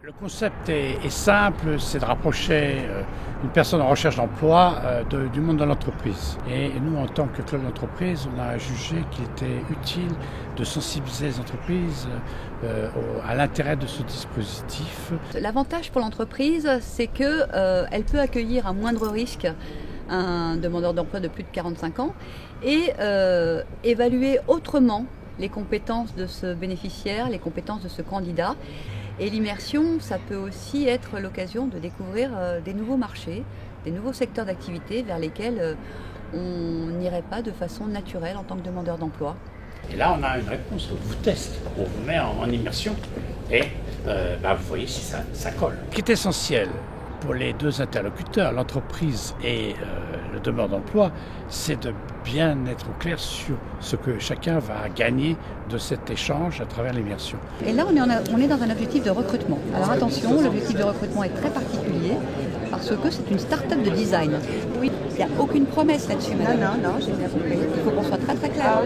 Le concept est simple, c'est de rapprocher une personne en recherche d'emploi du monde de l'entreprise. Et nous, en tant que club d'entreprise, on a jugé qu'il était utile de sensibiliser les entreprises à l'intérêt de ce dispositif. L'avantage pour l'entreprise, c'est qu'elle peut accueillir à moindre risque un demandeur d'emploi de plus de 45 ans et évaluer autrement les compétences de ce bénéficiaire, les compétences de ce candidat. Et l'immersion, ça peut aussi être l'occasion de découvrir des nouveaux marchés, des nouveaux secteurs d'activité vers lesquels on n'irait pas de façon naturelle en tant que demandeur d'emploi. Et là, on a une réponse, on vous teste, on vous met en immersion et vous voyez si ça colle. Ce qui est essentiel pour les deux interlocuteurs, l'entreprise et le demandeur d'emploi, c'est de bien être au clair sur ce que chacun va gagner de cet échange à travers l'immersion. Et là, on est dans un objectif de recrutement. Alors attention, l'objectif de recrutement est très particulier parce que c'est une start-up de design. Oui, il n'y a aucune promesse là-dessus. Non, j'ai bien compris. Il faut qu'on soit très très clair.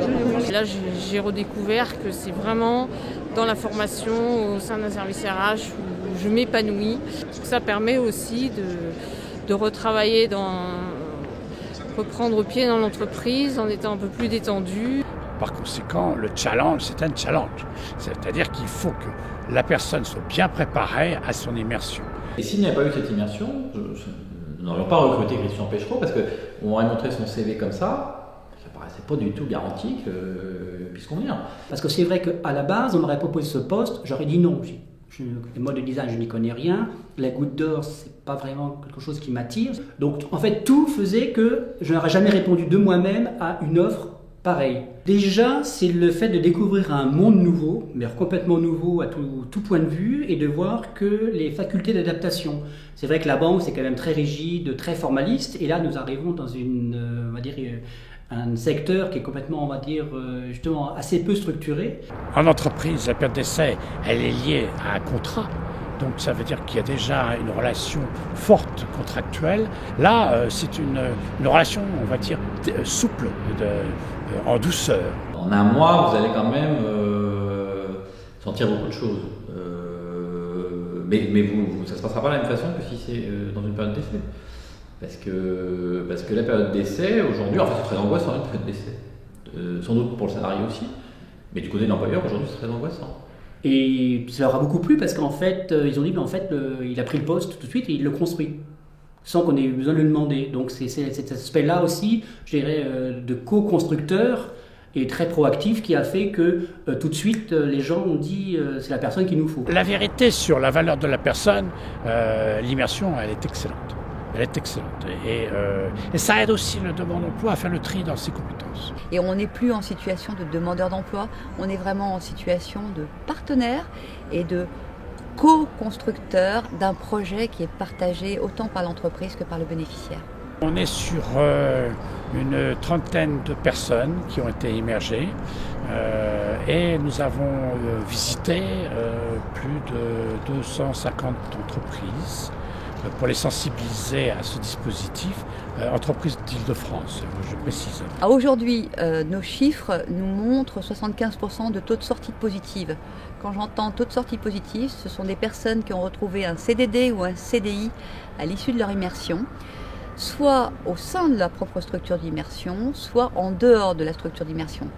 Là, j'ai redécouvert que c'est vraiment dans la formation au sein d'un service RH où je m'épanouis. Ça permet aussi de retravailler reprendre pied dans l'entreprise en étant un peu plus détendu. Par conséquent, le challenge, c'est un challenge. C'est-à-dire qu'il faut que la personne soit bien préparée à son immersion. Et s'il n'y avait pas eu cette immersion, nous n'aurions pas recruté Christian Péchereau parce qu'on m'aurait montré son CV comme ça ne paraissait pas du tout garanti qu'il puisse convenir. Parce que c'est vrai qu'à la base, on m'aurait proposé ce poste, j'aurais dit non. Le mode de design, je n'y connais rien. La goutte d'or, c'est pas vraiment quelque chose qui m'attire. Donc, en fait, tout faisait que je n'aurais jamais répondu de moi-même à une offre pareille. Déjà, c'est le fait de découvrir un monde nouveau, mais complètement nouveau à tout point de vue, et de voir que les facultés d'adaptation. C'est vrai que la banque, c'est quand même très rigide, très formaliste, et là, nous arrivons dans un secteur qui est complètement, justement assez peu structuré. En entreprise, la période d'essai, elle est liée à un contrat. Donc ça veut dire qu'il y a déjà une relation forte contractuelle. Là, c'est une relation, on va dire, souple, en douceur. En un mois, vous allez quand même sentir beaucoup de choses. Mais ça ne se passera pas de la même façon que si c'est dans une période d'essai. Parce que la période d'essai, aujourd'hui, en fait, c'est très angoissant, une période d'essai. Sans doute pour le salarié aussi. Mais du côté de l'employeur, aujourd'hui, c'est très angoissant. Et ça leur a beaucoup plu parce qu'en fait, ils ont dit, il a pris le poste tout de suite et il le construit, sans qu'on ait eu besoin de le demander. Donc c'est cet aspect-là aussi, je dirais, de co-constructeur et très proactif qui a fait que tout de suite, les gens ont dit, c'est la personne qu'il nous faut. La vérité sur la valeur de la personne, l'immersion, elle est excellente. Elle est excellente. Et ça aide aussi le demandeur d'emploi à faire le tri dans ses compétences. Et on n'est plus en situation de demandeur d'emploi, on est vraiment en situation de partenaire et de co-constructeur d'un projet qui est partagé autant par l'entreprise que par le bénéficiaire. On est sur une trentaine de personnes qui ont été immergées et nous avons visité plus de 250 entreprises pour les sensibiliser à ce dispositif, entreprise d'Île-de-France, je précise. Aujourd'hui, nos chiffres nous montrent 75% de taux de sortie positive. Quand j'entends taux de sortie positive, ce sont des personnes qui ont retrouvé un CDD ou un CDI à l'issue de leur immersion, soit au sein de la propre structure d'immersion, soit en dehors de la structure d'immersion.